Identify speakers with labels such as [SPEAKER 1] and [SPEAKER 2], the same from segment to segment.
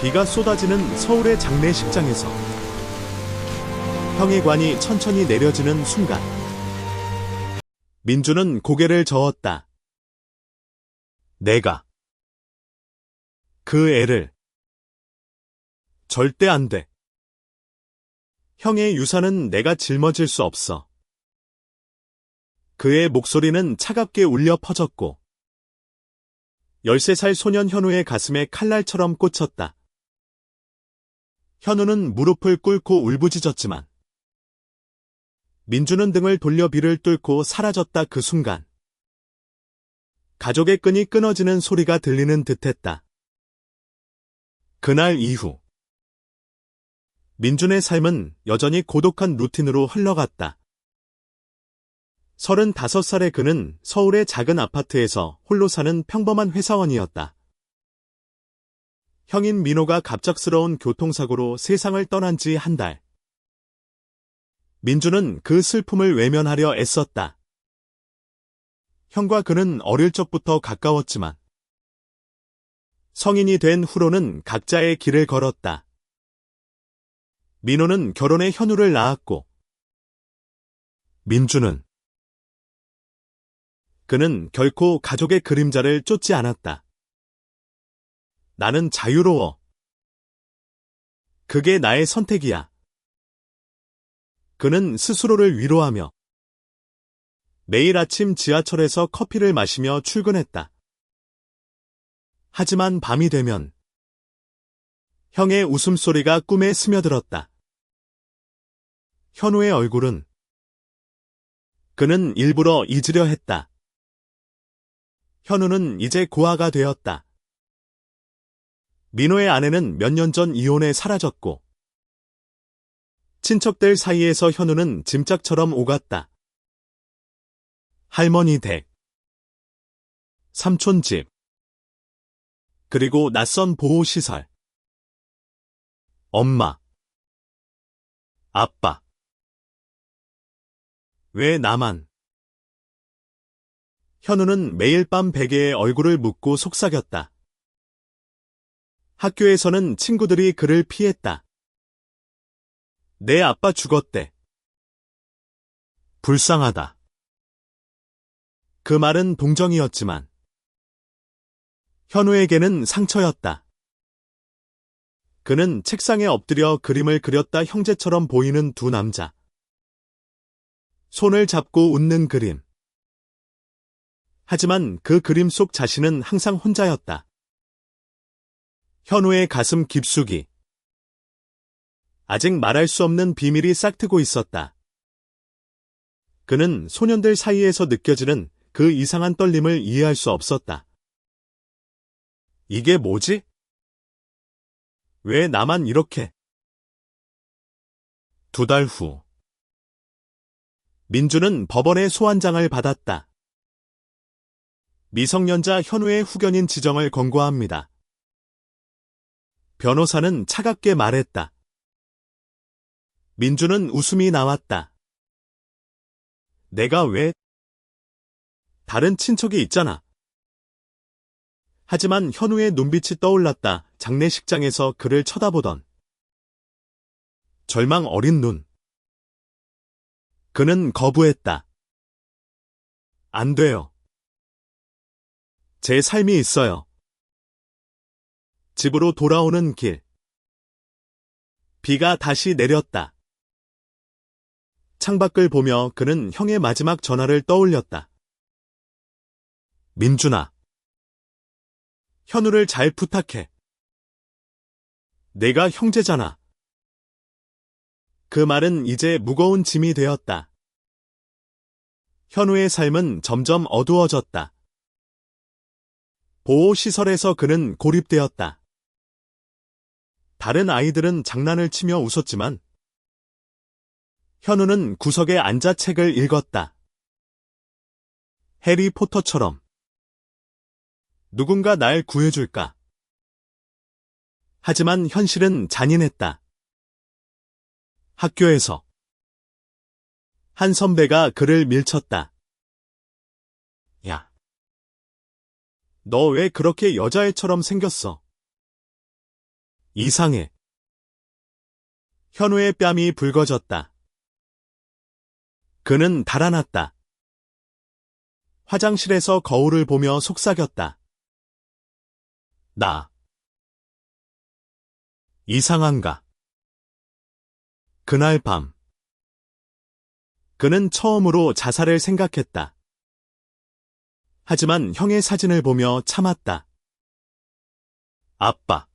[SPEAKER 1] 비가 쏟아지는 서울의 장례식장에서 형의 관이 천천히 내려지는 순간 민주는 고개를 저었다. 내가 그 애를 절대 안 돼. 형의 유산은 내가 짊어질 수 없어. 그의 목소리는 차갑게 울려 퍼졌고 13살 소년 현우의 가슴에 칼날처럼 꽂혔다. 현우는 무릎을 꿇고 울부짖었지만 민주는 등을 돌려 비를 뚫고 사라졌다. 그 순간 가족의 끈이 끊어지는 소리가 들리는 듯했다. 그날 이후 민준의 삶은 여전히 고독한 루틴으로 흘러갔다. 35살의 그는 서울의 작은 아파트에서 홀로 사는 평범한 회사원이었다. 형인 민호가 갑작스러운 교통사고로 세상을 떠난 지 한 달. 민주는 그 슬픔을 외면하려 애썼다. 형과 그는 어릴 적부터 가까웠지만 성인이 된 후로는 각자의 길을 걸었다. 민호는 결혼해 현우를 낳았고 민주는 그는 결코 가족의 그림자를 쫓지 않았다. 나는 자유로워. 그게 나의 선택이야. 그는 스스로를 위로하며 매일 아침 지하철에서 커피를 마시며 출근했다. 하지만 밤이 되면 형의 웃음소리가 꿈에 스며들었다. 현우의 얼굴은 그는 일부러 잊으려 했다. 현우는 이제 고아가 되었다. 민호의 아내는 몇 년 전 이혼해 사라졌고 친척들 사이에서 현우는 짐짝처럼 오갔다. 할머니 댁, 삼촌 집, 그리고 낯선 보호시설. 엄마, 아빠. 왜 나만? 현우는 매일 밤 베개에 얼굴을 묻고 속삭였다. 학교에서는 친구들이 그를 피했다. 내 아빠 죽었대. 불쌍하다. 그 말은 동정이었지만 현우에게는 상처였다. 그는 책상에 엎드려 그림을 그렸다. 형제처럼 보이는 두 남자. 손을 잡고 웃는 그림. 하지만 그 그림 속 자신은 항상 혼자였다. 현우의 가슴 깊숙이 아직 말할 수 없는 비밀이 싹트고 있었다. 그는 소년들 사이에서 느껴지는 그 이상한 떨림을 이해할 수 없었다. 이게 뭐지? 왜 나만 이렇게? 2달 후 민주는 법원에 소환장을 받았다. 미성년자 현우의 후견인 지정을 권고합니다. 변호사는 차갑게 말했다. 민주는 웃음이 나왔다. 내가 왜? 다른 친척이 있잖아. 하지만 현우의 눈빛이 떠올랐다. 장례식장에서 그를 쳐다보던 절망 어린 눈. 그는 거부했다. 안 돼요. 제 삶이 있어요. 집으로 돌아오는 길. 비가 다시 내렸다. 창밖을 보며 그는 형의 마지막 전화를 떠올렸다. 민준아. 현우를 잘 부탁해. 내가 형제잖아. 그 말은 이제 무거운 짐이 되었다. 현우의 삶은 점점 어두워졌다. 보호시설에서 그는 고립되었다. 다른 아이들은 장난을 치며 웃었지만 현우는 구석에 앉아 책을 읽었다. 해리포터처럼. 누군가 날 구해줄까? 하지만 현실은 잔인했다. 학교에서 한 선배가 그를 밀쳤다. 야, 너 왜 그렇게 여자애처럼 생겼어? 이상해. 현우의 뺨이 붉어졌다. 그는 달아났다. 화장실에서 거울을 보며 속삭였다. 나 이상한가? 그날 밤 그는 처음으로 자살을 생각했다. 하지만 형의 사진을 보며 참았다. 아빠.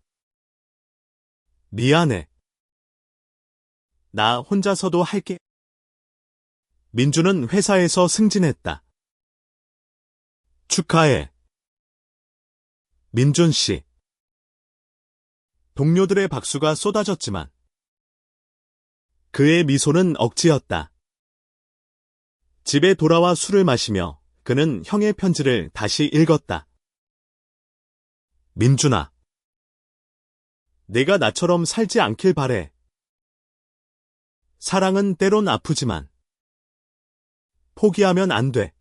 [SPEAKER 1] 미안해. 나 혼자서도 할게. 민주는 회사에서 승진했다. 축하해. 민준 씨. 동료들의 박수가 쏟아졌지만 그의 미소는 억지였다. 집에 돌아와 술을 마시며 그는 형의 편지를 다시 읽었다. 민준아. 내가 나처럼 살지 않길 바래. 사랑은 때론 아프지만 포기하면 안 돼.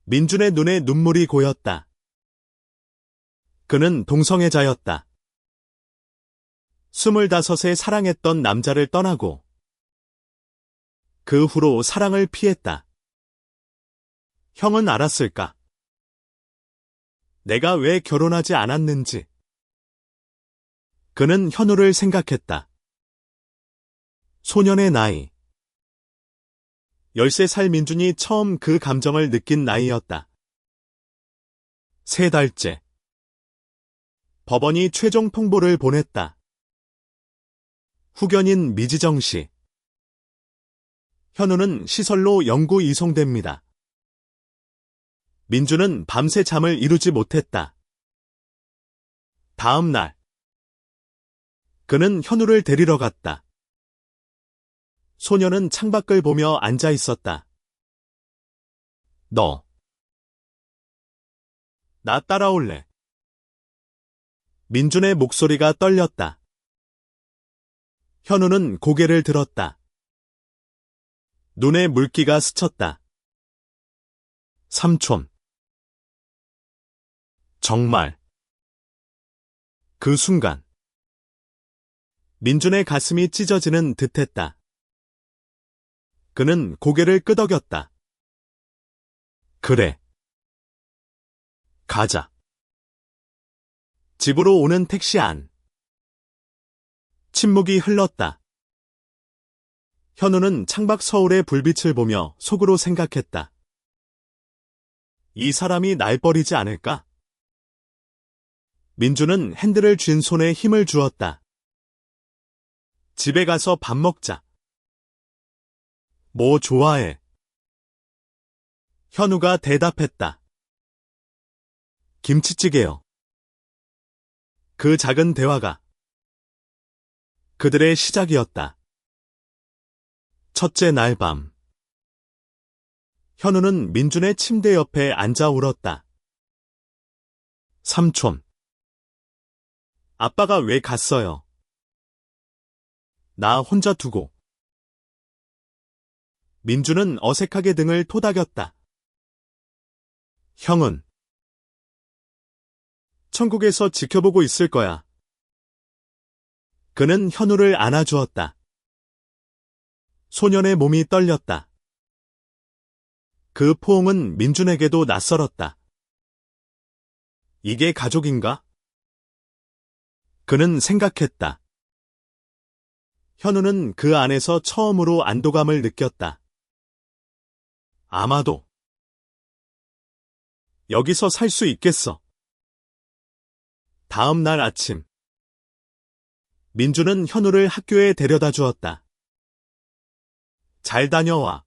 [SPEAKER 1] 민준의 눈에 눈물이 고였다. 그는 동성애자였다. 25에 사랑했던 남자를 떠나고 그 후로 사랑을 피했다. 형은 알았을까? 내가 왜 결혼하지 않았는지. 그는 현우를 생각했다. 소년의 나이. 13살 민준이 처음 그 감정을 느낀 나이였다. 3달째. 법원이 최종 통보를 보냈다. 후견인 미지정 씨. 현우는 시설로 영구 이송됩니다. 민주는 밤새 잠을 이루지 못했다. 다음 날. 그는 현우를 데리러 갔다. 소녀는 창밖을 보며 앉아 있었다. 너. 나 따라올래. 민준의 목소리가 떨렸다. 현우는 고개를 들었다. 눈에 물기가 스쳤다. 삼촌. 정말. 그 순간. 민준의 가슴이 찢어지는 듯했다. 그는 고개를 끄덕였다. 그래. 가자. 집으로 오는 택시 안. 침묵이 흘렀다. 현우는 창밖 서울의 불빛을 보며 속으로 생각했다. 이 사람이 날 버리지 않을까? 민주는 핸들을 쥔 손에 힘을 주었다. 집에 가서 밥 먹자. 뭐 좋아해? 현우가 대답했다. 김치찌개요. 그 작은 대화가 그들의 시작이었다. 첫째 날 밤. 현우는 민준의 침대 옆에 앉아 울었다. 삼촌. 아빠가 왜 갔어요? 나 혼자 두고. 민준은 어색하게 등을 토닥였다. 형은 천국에서 지켜보고 있을 거야. 그는 현우를 안아주었다. 소년의 몸이 떨렸다. 그 포옹은 민준에게도 낯설었다. 이게 가족인가? 그는 생각했다. 현우는 그 안에서 처음으로 안도감을 느꼈다. 아마도 여기서 살 수 있겠어. 다음 날 아침. 민주는 현우를 학교에 데려다 주었다. 잘 다녀와.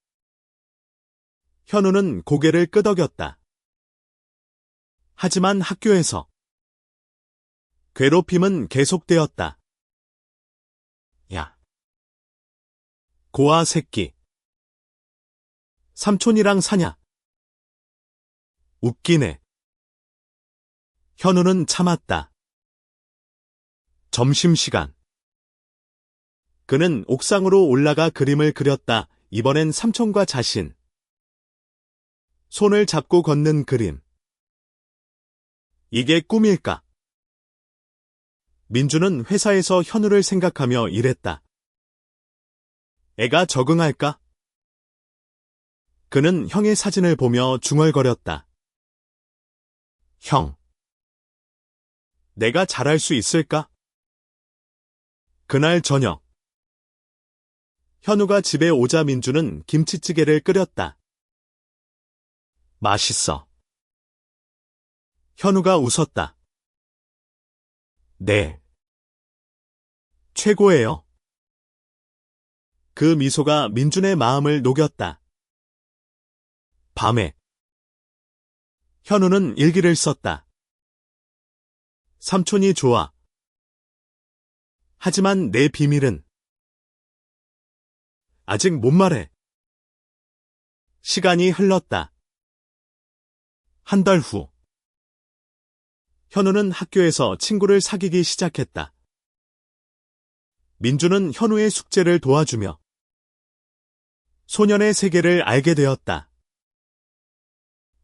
[SPEAKER 1] 현우는 고개를 끄덕였다. 하지만 학교에서 괴롭힘은 계속되었다. 야. 고아 새끼. 삼촌이랑 사냐? 웃기네. 현우는 참았다. 점심시간. 그는 옥상으로 올라가 그림을 그렸다. 이번엔 삼촌과 자신. 손을 잡고 걷는 그림. 이게 꿈일까? 민주는 회사에서 현우를 생각하며 일했다. 애가 적응할까? 그는 형의 사진을 보며 중얼거렸다. 형, 내가 잘할 수 있을까? 그날 저녁, 현우가 집에 오자 민주는 김치찌개를 끓였다. 맛있어. 현우가 웃었다. 네. 최고예요. 그 미소가 민준의 마음을 녹였다. 밤에 현우는 일기를 썼다. 삼촌이 좋아. 하지만 내 비밀은 아직 못 말해. 시간이 흘렀다. 한 달 후, 현우는 학교에서 친구를 사귀기 시작했다. 민주는 현우의 숙제를 도와주며 소년의 세계를 알게 되었다.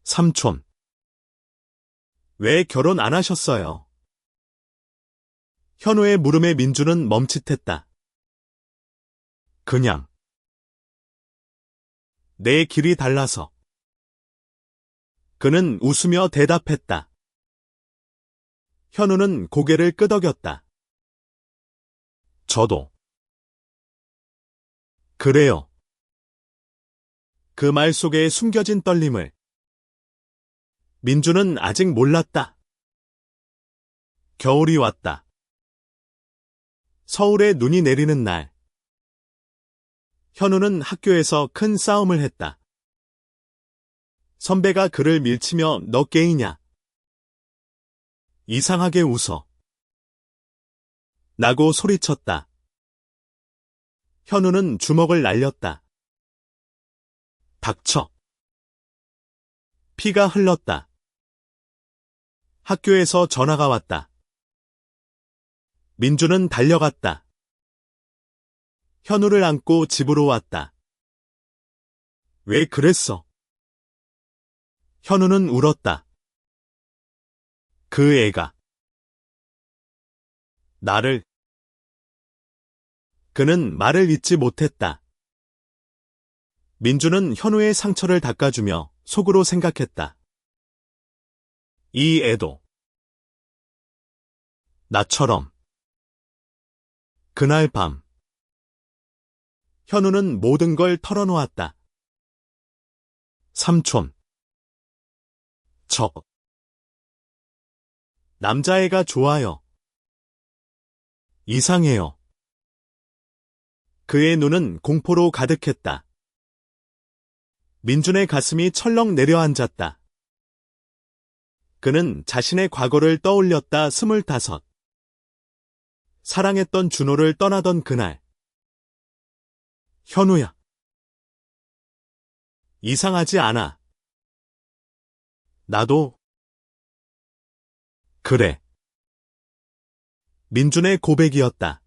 [SPEAKER 1] 삼촌, 왜 결혼 안 하셨어요? 현우의 물음에 민주는 멈칫했다. 그냥 내 길이 달라서. 그는 웃으며 대답했다. 현우는 고개를 끄덕였다. 저도. 그래요. 그 말 속에 숨겨진 떨림을 민주는 아직 몰랐다. 겨울이 왔다. 서울에 눈이 내리는 날, 현우는 학교에서 큰 싸움을 했다. 선배가 그를 밀치며 너 게이냐? 이상하게 웃어. 라고 소리쳤다. 현우는 주먹을 날렸다. 닥쳐. 피가 흘렀다. 학교에서 전화가 왔다. 민주는 달려갔다. 현우를 안고 집으로 왔다. 왜 그랬어? 현우는 울었다. 그 애가 나를. 그는 말을 잇지 못했다. 민주는 현우의 상처를 닦아주며 속으로 생각했다. 이 애도 나처럼. 그날 밤, 현우는 모든 걸 털어놓았다. 삼촌, 저 남자애가 좋아요. 이상해요. 그의 눈은 공포로 가득했다. 민준의 가슴이 철렁 내려앉았다. 그는 자신의 과거를 떠올렸다. 25. 사랑했던 준호를 떠나던 그날. 현우야. 이상하지 않아. 나도. 그래. 민준의 고백이었다.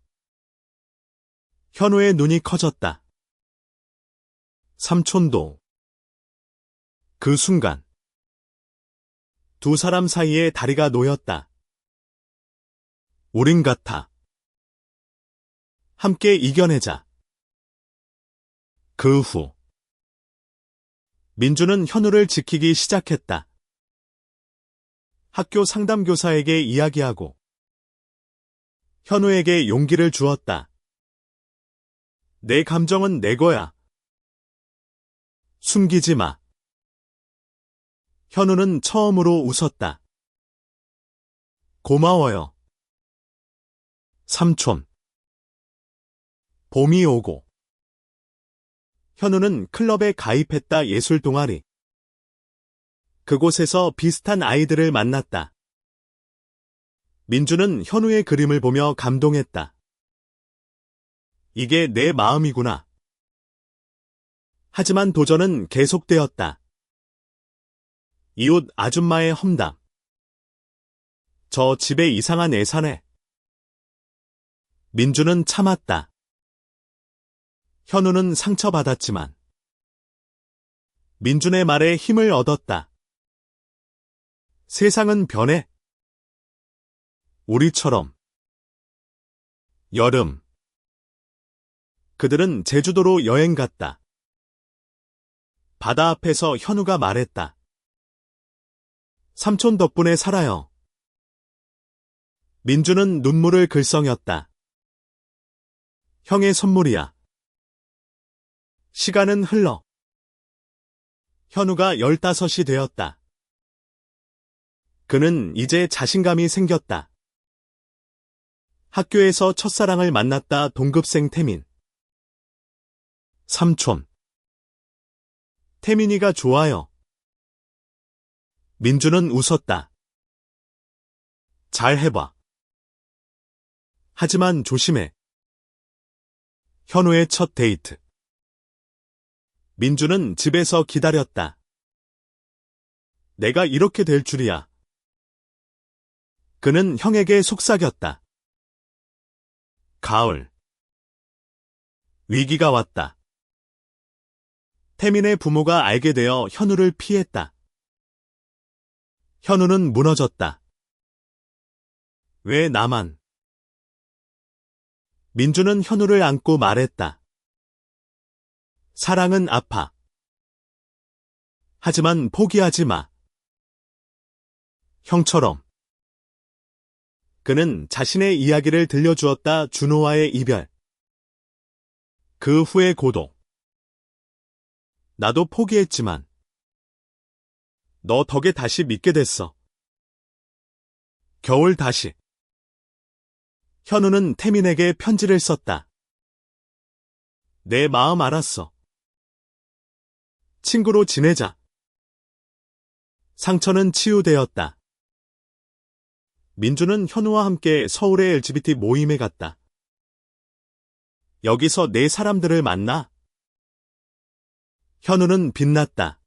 [SPEAKER 1] 현우의 눈이 커졌다. 삼촌도. 그 순간 두 사람 사이에 다리가 놓였다. 우린 같아. 함께 이겨내자. 그 후 민주는 현우를 지키기 시작했다. 학교 상담교사에게 이야기하고 현우에게 용기를 주었다. 내 감정은 내 거야. 숨기지 마. 현우는 처음으로 웃었다. 고마워요. 삼촌. 봄이 오고 현우는 클럽에 가입했다. 예술 동아리. 그곳에서 비슷한 아이들을 만났다. 민주는 현우의 그림을 보며 감동했다. 이게 내 마음이구나. 하지만 도전은 계속되었다. 이웃 아줌마의 험담. 저 집에 이상한 애 사네. 민주는 참았다. 현우는 상처받았지만 민준의 말에 힘을 얻었다. 세상은 변해. 우리처럼. 여름. 그들은 제주도로 여행 갔다. 바다 앞에서 현우가 말했다. 삼촌 덕분에 살아요. 민주는 눈물을 글썽였다. 형의 선물이야. 시간은 흘러. 현우가 15이 되었다. 그는 이제 자신감이 생겼다. 학교에서 첫사랑을 만났다. 동급생 태민. 삼촌. 태민이가 좋아요. 민주는 웃었다. 잘 해봐. 하지만 조심해. 현우의 첫 데이트. 민주는 집에서 기다렸다. 내가 이렇게 될 줄이야. 그는 형에게 속삭였다. 가을. 위기가 왔다. 태민의 부모가 알게 되어 현우를 피했다. 현우는 무너졌다. 왜 나만? 민주는 현우를 안고 말했다. 사랑은 아파. 하지만 포기하지 마. 형처럼. 그는 자신의 이야기를 들려주었다. 준호와의 이별. 그 후의 고독. 나도 포기했지만 너 덕에 다시 믿게 됐어. 겨울 다시. 현우는 태민에게 편지를 썼다. 내 마음 알았어. 친구로 지내자. 상처는 치유되었다. 민주는 현우와 함께 서울의 LGBT 모임에 갔다. 여기서 내 사람들을 만나? 현우는 빛났다.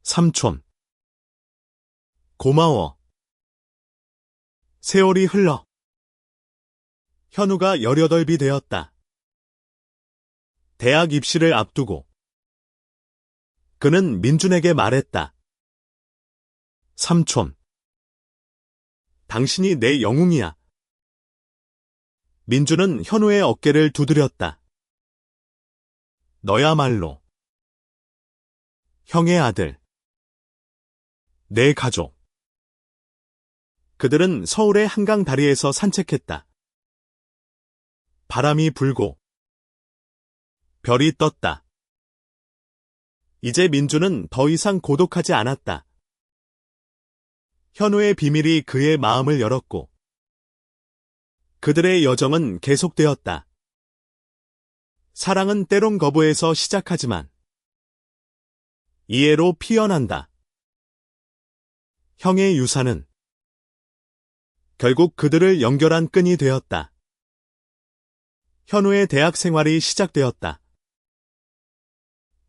[SPEAKER 1] 삼촌. 고마워. 세월이 흘러. 현우가 18이 되었다. 대학 입시를 앞두고 그는 민준에게 말했다. 삼촌. 당신이 내 영웅이야. 민준은 현우의 어깨를 두드렸다. 너야말로. 형의 아들. 내 가족. 그들은 서울의 한강 다리에서 산책했다. 바람이 불고 별이 떴다. 이제 민주는 더 이상 고독하지 않았다. 현우의 비밀이 그의 마음을 열었고 그들의 여정은 계속되었다. 사랑은 때론 거부에서 시작하지만 이해로 피어난다. 형의 유산은 결국 그들을 연결한 끈이 되었다. 현우의 대학 생활이 시작되었다.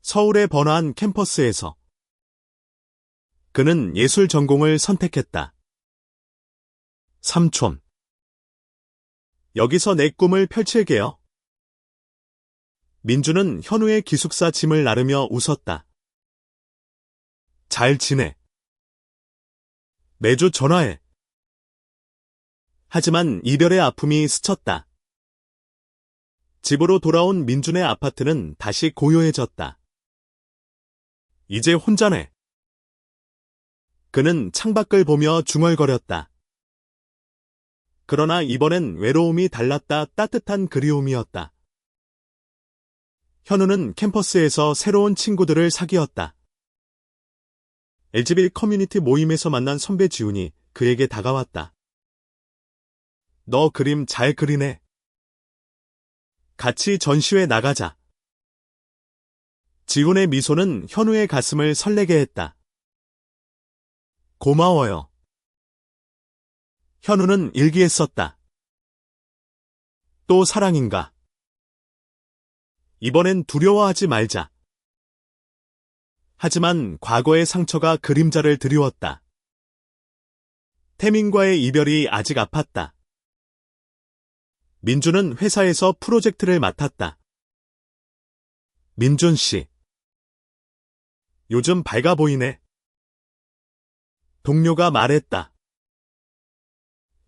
[SPEAKER 1] 서울의 번화한 캠퍼스에서 그는 예술 전공을 선택했다. 삼촌. 여기서 내 꿈을 펼칠게요. 민주는 현우의 기숙사 짐을 나르며 웃었다. 잘 지내. 매주 전화해. 하지만 이별의 아픔이 스쳤다. 집으로 돌아온 민준의 아파트는 다시 고요해졌다. 이제 혼자네. 그는 창밖을 보며 중얼거렸다. 그러나 이번엔 외로움이 달랐다. 따뜻한 그리움이었다. 현우는 캠퍼스에서 새로운 친구들을 사귀었다. LGBT 커뮤니티 모임에서 만난 선배 지훈이 그에게 다가왔다. 너 그림 잘 그리네. 같이 전시회 나가자. 지훈의 미소는 현우의 가슴을 설레게 했다. 고마워요. 현우는 일기에 썼다. 또 사랑인가? 이번엔 두려워하지 말자. 하지만 과거의 상처가 그림자를 드리웠다. 태민과의 이별이 아직 아팠다. 민주는 회사에서 프로젝트를 맡았다. 민준 씨. 요즘 밝아 보이네. 동료가 말했다.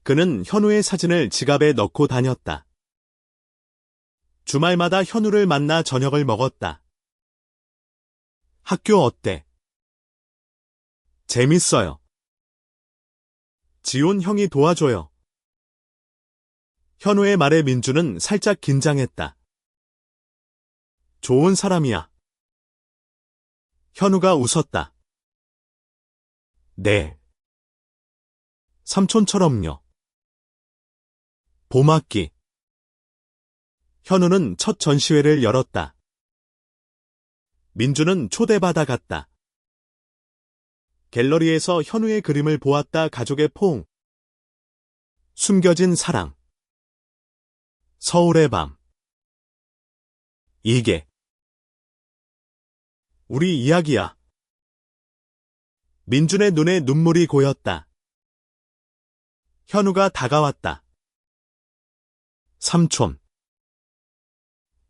[SPEAKER 1] 그는 현우의 사진을 지갑에 넣고 다녔다. 주말마다 현우를 만나 저녁을 먹었다. 학교 어때? 재밌어요. 지훈 형이 도와줘요. 현우의 말에 민주는 살짝 긴장했다. 좋은 사람이야. 현우가 웃었다. 네. 삼촌처럼요. 봄학기. 현우는 첫 전시회를 열었다. 민주는 초대받아 갔다. 갤러리에서 현우의 그림을 보았다. 가족의 포옹. 숨겨진 사랑. 서울의 밤. 이게 우리 이야기야. 민준의 눈에 눈물이 고였다. 현우가 다가왔다. 삼촌.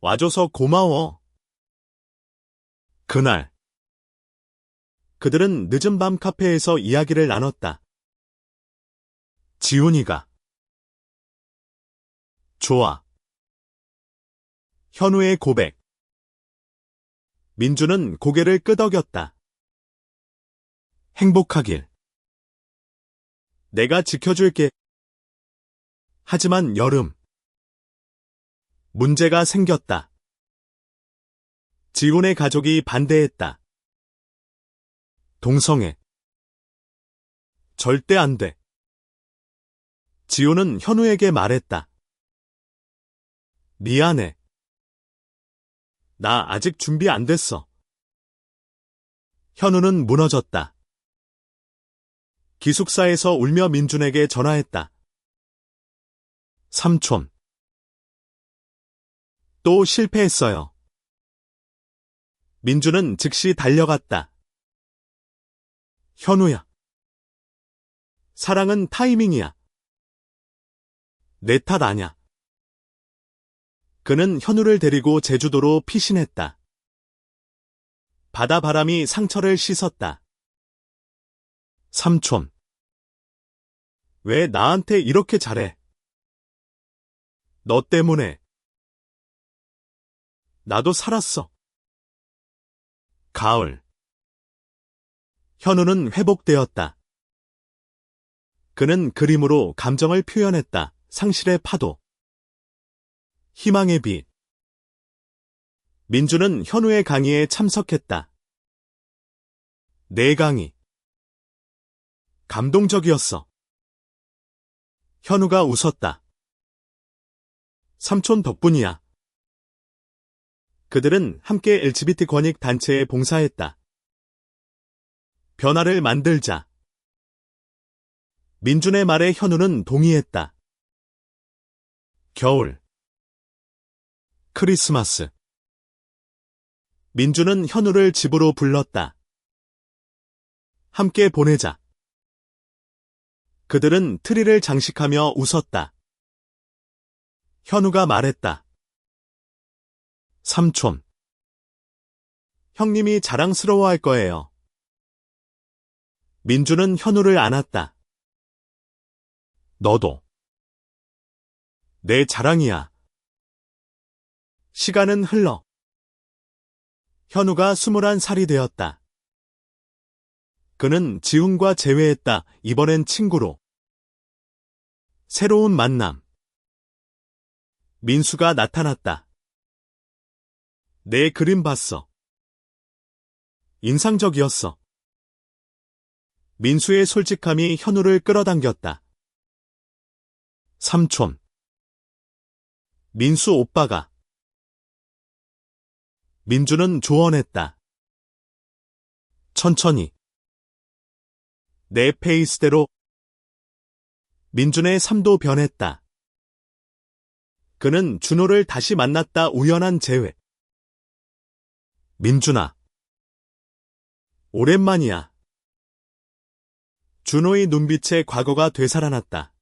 [SPEAKER 1] 와줘서 고마워. 그날 그들은 늦은 밤 카페에서 이야기를 나눴다. 지훈이가 좋아. 현우의 고백. 민주는 고개를 끄덕였다. 행복하길. 내가 지켜줄게. 하지만 여름. 문제가 생겼다. 지훈의 가족이 반대했다. 동성애. 절대 안 돼. 지훈은 현우에게 말했다. 미안해. 나 아직 준비 안 됐어. 현우는 무너졌다. 기숙사에서 울며 민준에게 전화했다. 삼촌. 또 실패했어요. 민준은 즉시 달려갔다. 현우야. 사랑은 타이밍이야. 내 탓 아냐. 그는 현우를 데리고 제주도로 피신했다. 바다바람이 상처를 씻었다. 삼촌. 왜 나한테 이렇게 잘해? 너 때문에. 나도 살았어. 가을. 현우는 회복되었다. 그는 그림으로 감정을 표현했다. 상실의 파도. 희망의 빛. 민주는 현우의 강의에 참석했다. 내 강의. 감동적이었어. 현우가 웃었다. 삼촌 덕분이야. 그들은 함께 LGBT 권익 단체에 봉사했다. 변화를 만들자. 민준의 말에 현우는 동의했다. 겨울. 크리스마스. 민준은 현우를 집으로 불렀다. 함께 보내자. 그들은 트리를 장식하며 웃었다. 현우가 말했다. 삼촌. 형님이 자랑스러워할 거예요. 민준은 현우를 안았다. 너도. 내 자랑이야. 시간은 흘러. 현우가 21살이 되었다. 그는 지훈과 재회했다. 이번엔 친구로. 새로운 만남. 민수가 나타났다. 내 그림 봤어. 인상적이었어. 민수의 솔직함이 현우를 끌어당겼다. 삼촌. 민수 오빠가. 민주는 조언했다. 천천히. 내 페이스대로. 민준의 삶도 변했다. 그는 준호를 다시 만났다. 우연한 재회. 민준아. 오랜만이야. 준호의 눈빛에 과거가 되살아났다.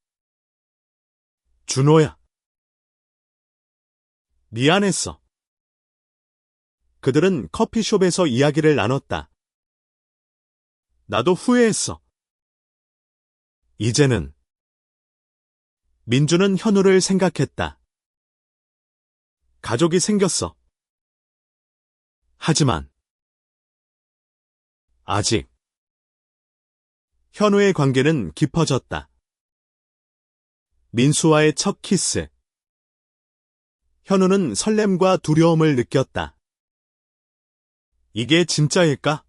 [SPEAKER 1] 준호야. 미안했어. 그들은 커피숍에서 이야기를 나눴다. 나도 후회했어. 이제는 민주는 현우를 생각했다. 가족이 생겼어. 하지만 아직 현우의 관계는 깊어졌다. 민수와의 첫 키스. 현우는 설렘과 두려움을 느꼈다. 이게 진짜일까?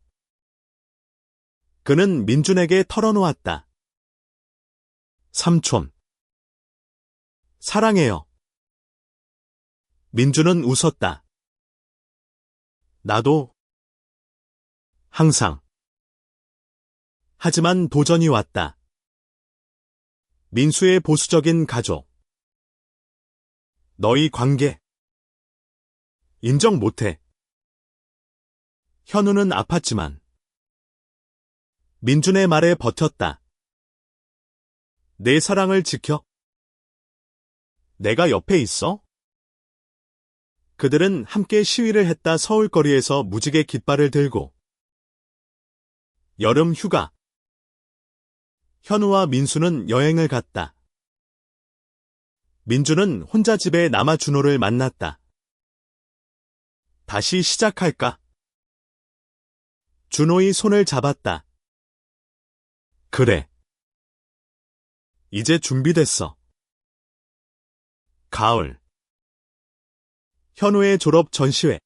[SPEAKER 1] 그는 민준에게 털어놓았다. 삼촌. 사랑해요. 민준은 웃었다. 나도 항상. 하지만 도전이 왔다. 민수의 보수적인 가족. 너희 관계. 인정 못해. 현우는 아팠지만 민준의 말에 버텼다. 내 사랑을 지켜. 내가 옆에 있어. 그들은 함께 시위를 했다. 서울거리에서 무지개 깃발을 들고. 여름 휴가. 현우와 민수는 여행을 갔다. 민주는 혼자 집에 남아 준호를 만났다. 다시 시작할까? 준호의 손을 잡았다. 그래. 이제 준비됐어. 가을. 현우의 졸업 전시회.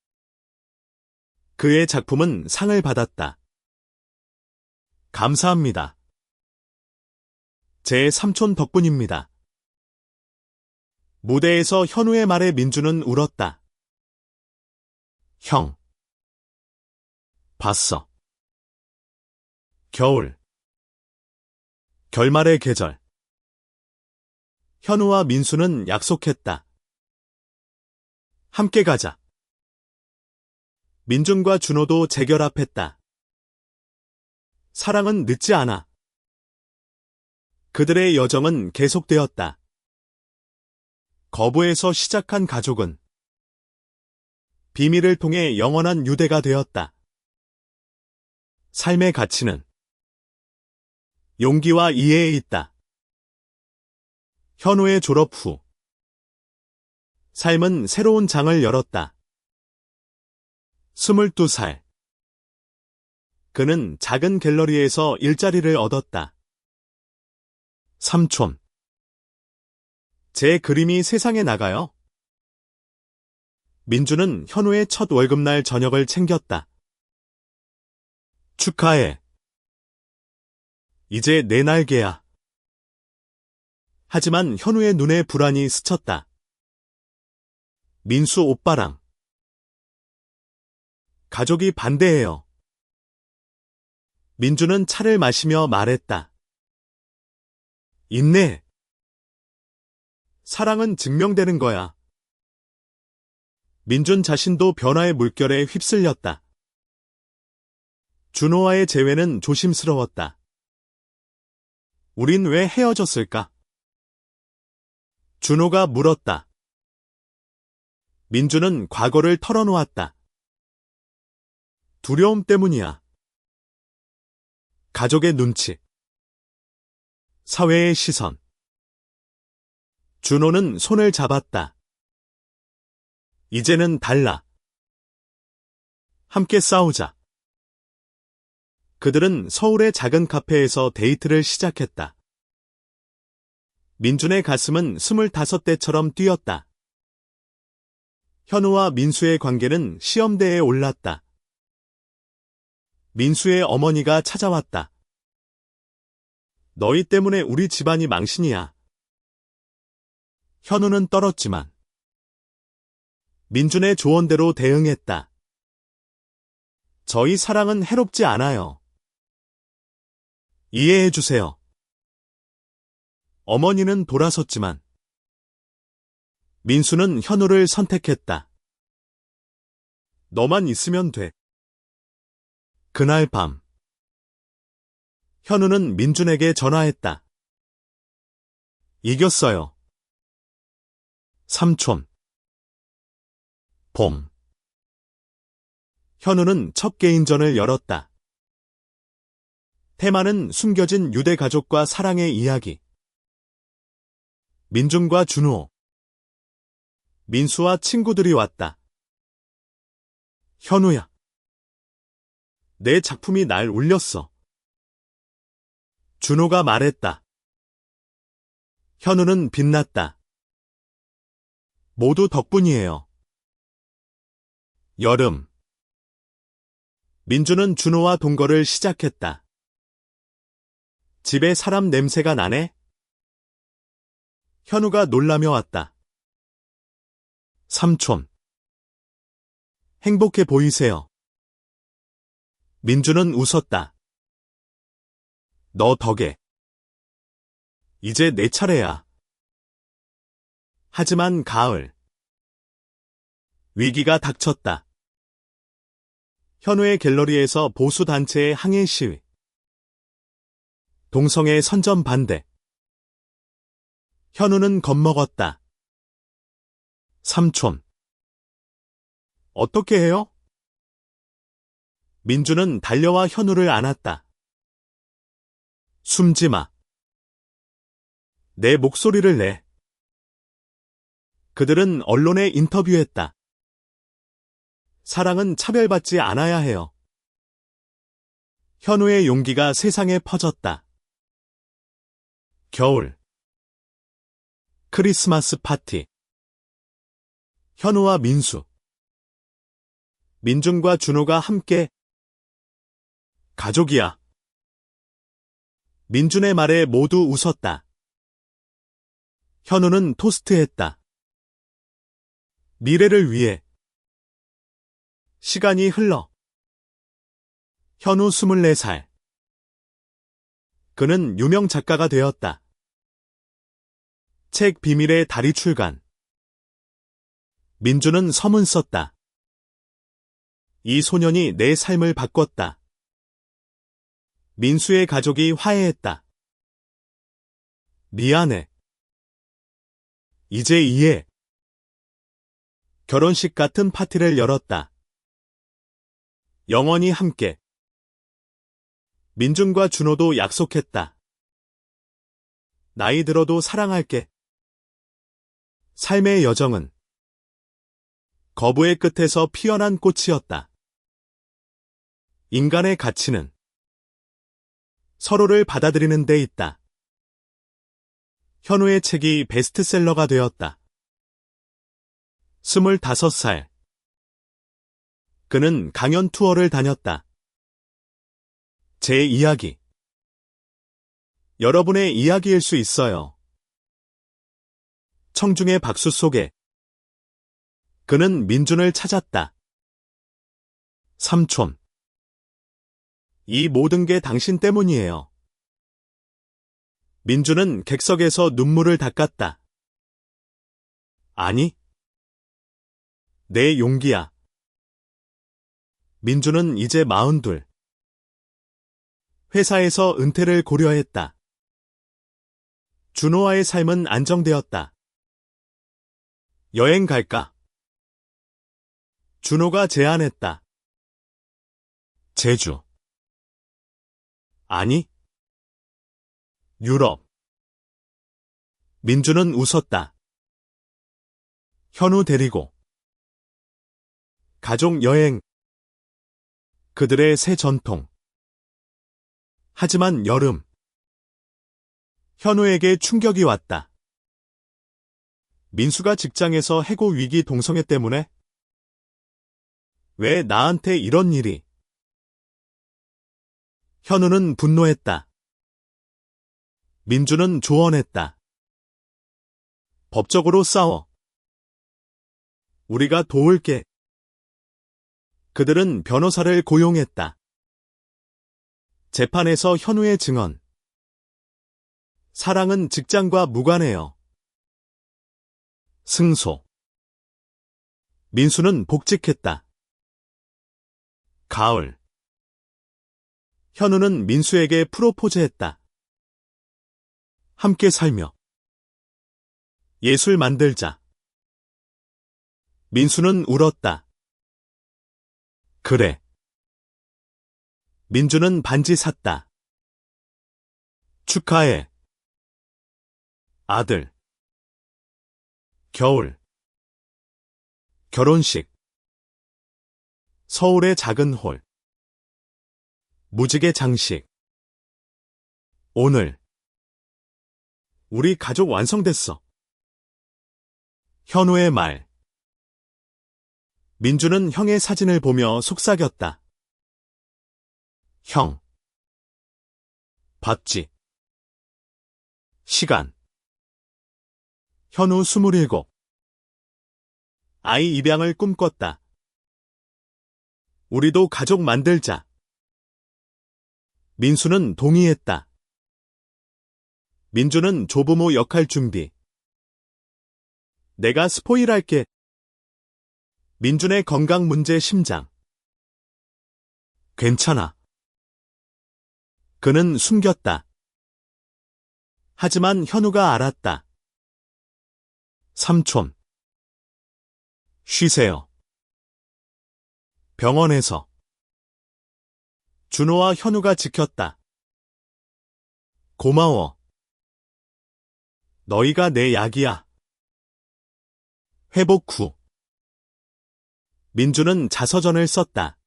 [SPEAKER 1] 그의 작품은 상을 받았다. 감사합니다. 제 삼촌 덕분입니다. 무대에서 현우의 말에 민주는 울었다. 형. 봤어. 겨울. 결말의 계절. 현우와 민수는 약속했다. 함께 가자. 민준과 준호도 재결합했다. 사랑은 늦지 않아. 그들의 여정은 계속되었다. 거부에서 시작한 가족은 비밀을 통해 영원한 유대가 되었다. 삶의 가치는 용기와 이해에 있다. 현우의 졸업 후 삶은 새로운 장을 열었다. 22살. 그는 작은 갤러리에서 일자리를 얻었다. 삼촌. 제 그림이 세상에 나가요? 민주는 현우의 첫 월급날 저녁을 챙겼다. 축하해. 이제 내 날개야. 하지만 현우의 눈에 불안이 스쳤다. 민수 오빠랑. 가족이 반대해요. 민주는 차를 마시며 말했다. 인내. 사랑은 증명되는 거야. 민준 자신도 변화의 물결에 휩쓸렸다. 준호와의 재회는 조심스러웠다. 우린 왜 헤어졌을까? 준호가 물었다. 민준은 과거를 털어놓았다. 두려움 때문이야. 가족의 눈치. 사회의 시선. 준호는 손을 잡았다. 이제는 달라. 함께 싸우자. 그들은 서울의 작은 카페에서 데이트를 시작했다. 민준의 가슴은 25대처럼 뛰었다. 현우와 민수의 관계는 시험대에 올랐다. 민수의 어머니가 찾아왔다. 너희 때문에 우리 집안이 망신이야. 현우는 떨었지만 민준의 조언대로 대응했다. 저희 사랑은 해롭지 않아요. 이해해주세요. 어머니는 돌아섰지만 민수는 현우를 선택했다. 너만 있으면 돼. 그날 밤 현우는 민준에게 전화했다. 이겼어요. 삼촌. 봄. 현우는 첫 개인전을 열었다. 테마는 숨겨진 유대 가족과 사랑의 이야기. 민준과 준호, 민수와 친구들이 왔다. 현우야. 내 작품이 날 울렸어. 준호가 말했다. 현우는 빛났다. 모두 덕분이에요. 여름. 민주는 준호와 동거를 시작했다. 집에 사람 냄새가 나네? 현우가 놀라며 왔다. 삼촌. 행복해 보이세요. 민주는 웃었다. 너 덕에. 이제 내 차례야. 하지만 가을. 위기가 닥쳤다. 현우의 갤러리에서 보수단체의 항해 시위. 동성애 선전 반대. 현우는 겁먹었다. 삼촌. 어떻게 해요? 민주는 달려와 현우를 안았다. 숨지 마. 내 목소리를 내. 그들은 언론에 인터뷰했다. 사랑은 차별받지 않아야 해요. 현우의 용기가 세상에 퍼졌다. 겨울. 크리스마스 파티. 현우와 민수. 민준과 준호가 함께. 가족이야. 민준의 말에 모두 웃었다. 현우는 토스트했다. 미래를 위해. 시간이 흘러. 현우 24살. 그는 유명 작가가 되었다. 책 비밀의 다리 출간. 민주는 서문 썼다. 이 소년이 내 삶을 바꿨다. 민수의 가족이 화해했다. 미안해. 이제 이해. 결혼식 같은 파티를 열었다. 영원히 함께. 민준과 준호도 약속했다. 나이 들어도 사랑할게. 삶의 여정은 거부의 끝에서 피어난 꽃이었다. 인간의 가치는 서로를 받아들이는 데 있다. 현우의 책이 베스트셀러가 되었다. 25살. 그는 강연 투어를 다녔다. 제 이야기. 여러분의 이야기일 수 있어요. 청중의 박수 속에 그는 민준을 찾았다. 삼촌. 이 모든 게 당신 때문이에요. 민준은 객석에서 눈물을 닦았다. 아니. 내 용기야. 민준은 이제 42. 회사에서 은퇴를 고려했다. 준호와의 삶은 안정되었다. 여행 갈까? 준호가 제안했다. 제주. 아니. 유럽. 민주는 웃었다. 현우 데리고. 가족 여행. 그들의 새 전통. 하지만 여름. 현우에게 충격이 왔다. 민수가 직장에서 해고 위기 동성애 때문에? 왜 나한테 이런 일이? 현우는 분노했다. 민주는 조언했다. 법적으로 싸워. 우리가 도울게. 그들은 변호사를 고용했다. 재판에서 현우의 증언. 사랑은 직장과 무관해요. 승소. 민수는 복직했다. 가을. 현우는 민수에게 프로포즈했다. 함께 살며. 예술 만들자. 민수는 울었다. 그래. 민주는 반지 샀다. 축하해. 아들. 겨울. 결혼식. 서울의 작은 홀. 무지개 장식. 오늘. 우리 가족 완성됐어. 현우의 말. 민주는 형의 사진을 보며 속삭였다. 형. 봤지? 시간. 현우 27. 아이 입양을 꿈꿨다. 우리도 가족 만들자. 민수는 동의했다. 민주는 조부모 역할 준비. 내가 스포일할게. 민준의 건강 문제 심장. 괜찮아. 그는 숨겼다. 하지만 현우가 알았다. 삼촌. 쉬세요. 병원에서. 준호와 현우가 지켰다. 고마워. 너희가 내 약이야. 회복 후. 민주는 자서전을 썼다.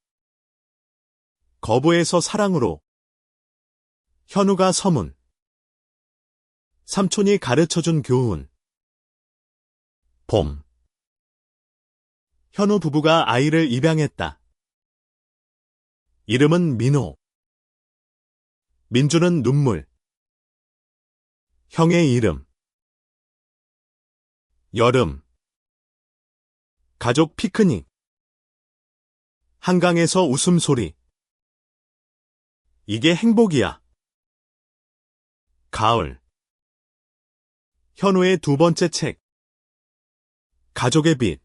[SPEAKER 1] 거부에서 사랑으로. 현우가 서문. 삼촌이 가르쳐준 교훈. 봄. 현우 부부가 아이를 입양했다. 이름은 민호. 민주는 눈물. 형의 이름. 여름. 가족 피크닉. 한강에서 웃음소리. 이게 행복이야. 가을. 현우의 두 번째 책. 가족의 빛.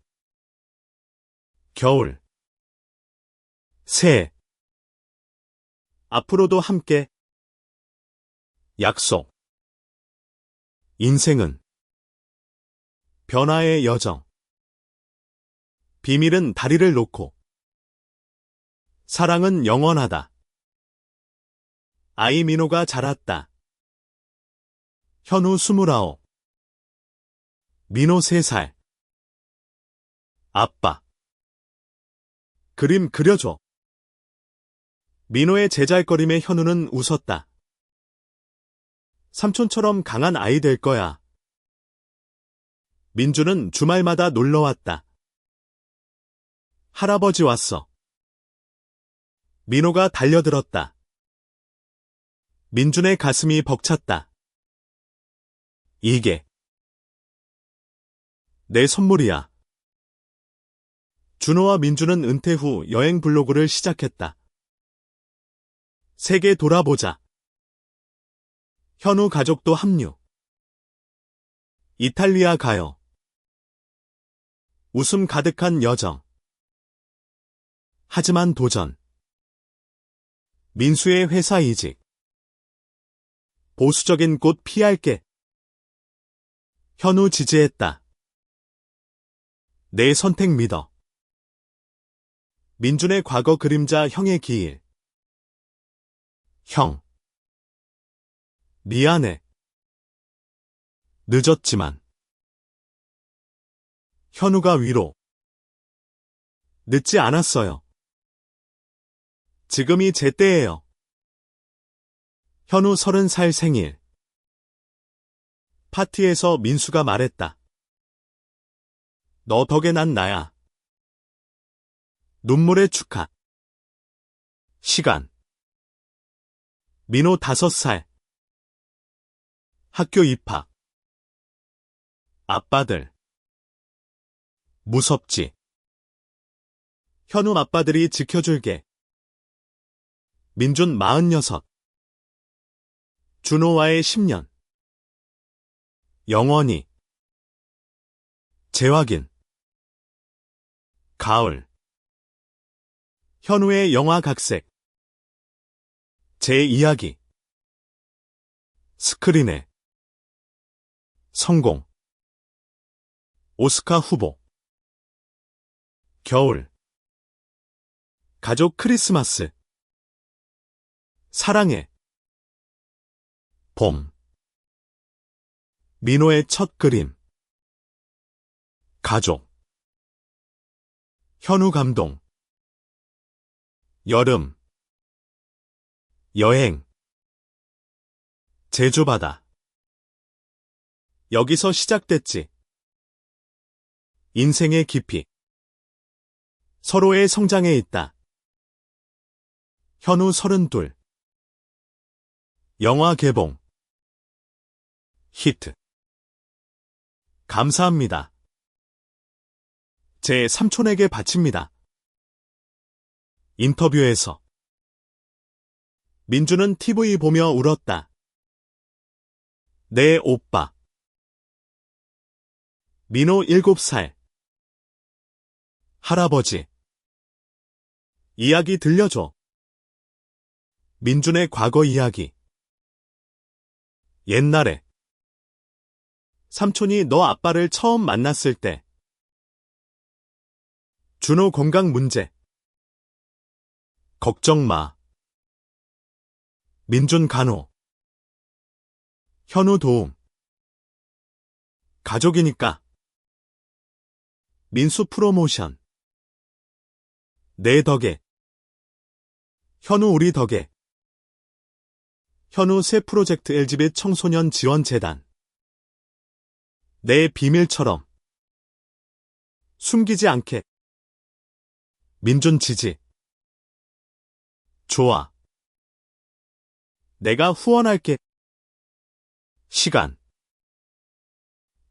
[SPEAKER 1] 겨울. 새. 앞으로도 함께. 약속. 인생은 변화의 여정. 비밀은 다리를 놓고. 사랑은 영원하다. 아이 민호가 자랐다. 현우 29. 민호 3살. 아빠. 그림 그려줘. 민호의 제잘거림에 현우는 웃었다. 삼촌처럼 강한 아이 될 거야. 민주는 주말마다 놀러왔다. 할아버지 왔어. 민호가 달려들었다. 민준의 가슴이 벅찼다. 이게 내 선물이야. 준호와 민주는 은퇴 후 여행 블로그를 시작했다. 세계 돌아보자. 현우 가족도 합류. 이탈리아 가요. 웃음 가득한 여정. 하지만 도전. 민수의 회사 이직. 보수적인 꽃 피할게. 현우 지지했다. 내 선택 믿어. 민준의 과거 그림자 형의 기일. 형. 미안해. 늦었지만. 현우가 위로. 늦지 않았어요. 지금이 제 때예요. 현우 30살 생일. 파티에서 민수가 말했다. 너 덕에 난 나야. 눈물의 축하. 시간. 민호 5살. 학교 입학. 아빠들. 무섭지. 현우 아빠들이 지켜줄게. 민준 46. 준호와의 10년. 영원히. 재확인. 가을. 현우의 영화 각색. 제 이야기. 스크린에. 성공. 오스카 후보. 겨울. 가족 크리스마스. 사랑해. 봄. 민호의 첫 그림. 가족. 현우 감동. 여름. 여행. 제주바다. 여기서 시작됐지. 인생의 깊이. 서로의 성장에 있다. 현우 32. 영화 개봉. 히트. 감사합니다. 제 삼촌에게 바칩니다. 인터뷰에서 민주는 TV 보며 울었다. 내 오빠. 민호 7살. 할아버지. 이야기 들려줘. 민준의 과거 이야기. 옛날에 삼촌이 너 아빠를 처음 만났을 때. 준호 건강 문제. 걱정 마. 민준 간호. 현우 도움. 가족이니까. 민수 프로모션. 내 덕에. 현우 우리 덕에. 현우 새 프로젝트 엘지빛 청소년 지원재단. 내 비밀처럼. 숨기지 않게. 민준 지지. 좋아. 내가 후원할게. 시간.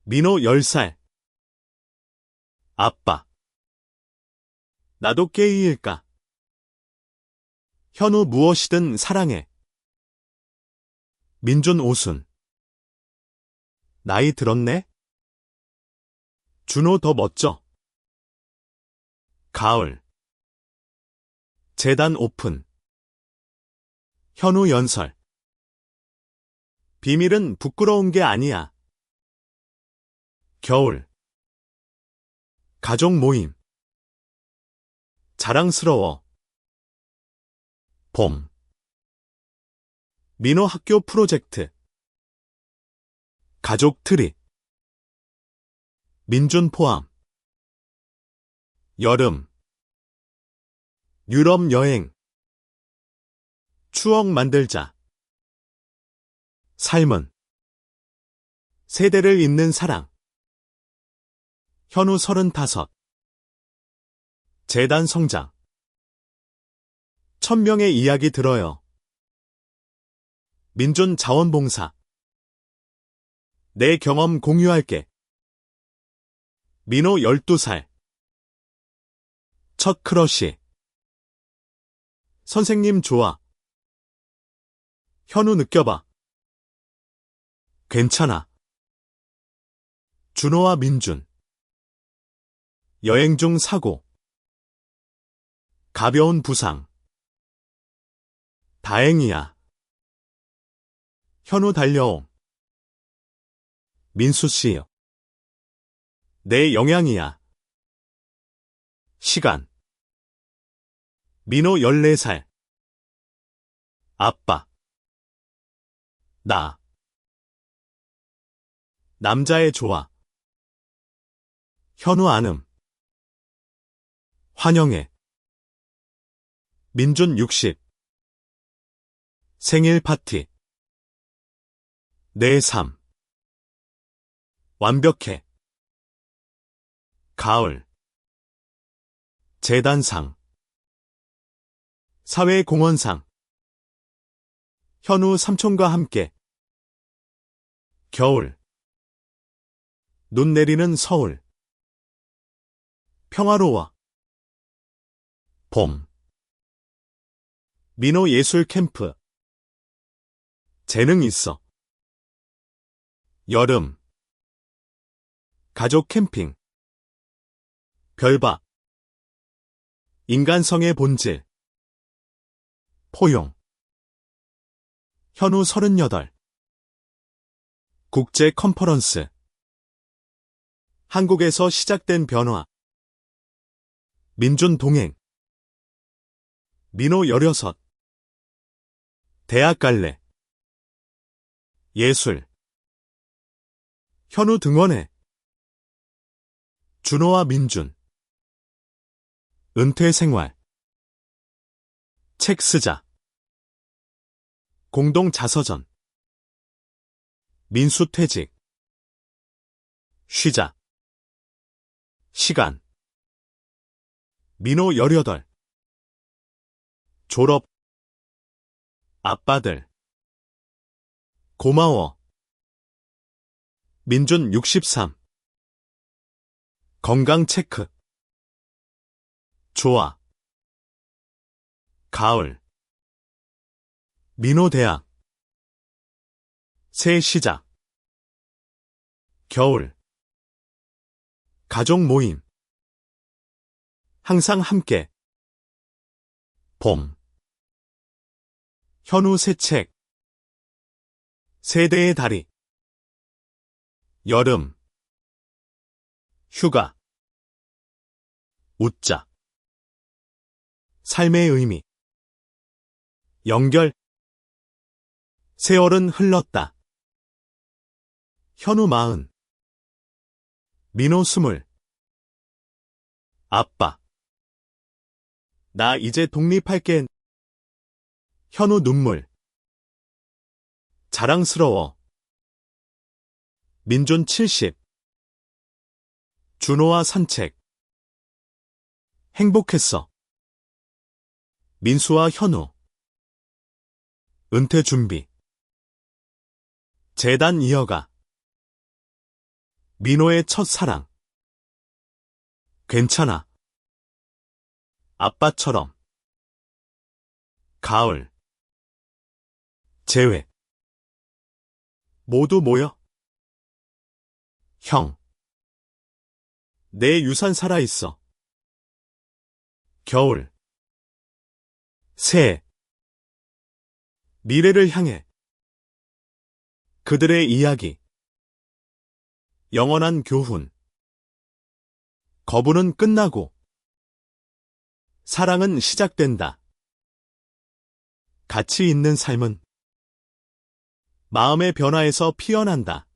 [SPEAKER 1] 민호 10살. 아빠. 나도 게이일까? 현우 무엇이든 사랑해. 민준 오순. 나이 들었네? 준호 더 멋져. 가을. 재단 오픈. 현우 연설. 비밀은 부끄러운 게 아니야. 겨울. 가족 모임. 자랑스러워. 봄. 민호 학교 프로젝트. 가족 트립. 민준 포함. 여름. 유럽 여행. 추억 만들자. 삶은 세대를 잇는 사랑. 현우 35. 재단 성장. 1000명의 이야기 들어요. 민준 자원봉사. 내 경험 공유할게. 민호 12살. 첫 크러쉬. 선생님 좋아. 현우 느껴봐. 괜찮아. 준호와 민준. 여행 중 사고. 가벼운 부상. 다행이야. 현우 달려옴. 민수 씨. 내 영향이야. 시간. 민호 14살. 아빠. 나. 남자의 조화. 현우 안음. 환영해. 민준 60. 생일 파티. 내 삶. 완벽해. 가을. 재단상. 사회공헌상. 현우 삼촌과 함께. 겨울. 눈 내리는 서울. 평화로워. 봄. 민호 예술 캠프. 재능 있어. 여름. 가족 캠핑. 별박. 인간성의 본질. 포용. 현우 38. 국제 컨퍼런스. 한국에서 시작된 변화. 민준 동행. 민호 16. 대학 갈래. 예술. 현우 등원해. 준호와 민준. 은퇴 생활. 책 쓰자. 공동 자서전. 민수 퇴직. 쉬자. 시간. 민호 18. 졸업. 아빠들. 고마워. 민준 63. 건강 체크. 좋아. 가을. 민호 대학. 새 시작. 겨울. 가족 모임. 항상 함께. 봄. 현우 새 책. 세대의 다리. 여름. 휴가. 웃자. 삶의 의미. 연결. 세월은 흘렀다. 현우 40. 민호 20. 아빠. 나 이제 독립할게. 현우 눈물. 자랑스러워. 민준 70. 준호와 산책. 행복했어. 민수와 현우. 은퇴 준비. 재단 이어가. 민호의 첫사랑. 괜찮아. 아빠처럼. 가을. 재회. 모두 모여. 형. 내 유산 살아있어. 겨울. 새. 미래를 향해. 그들의 이야기. 영원한 교훈. 거부는 끝나고. 사랑은 시작된다. 가치 있는 삶은 마음의 변화에서 피어난다.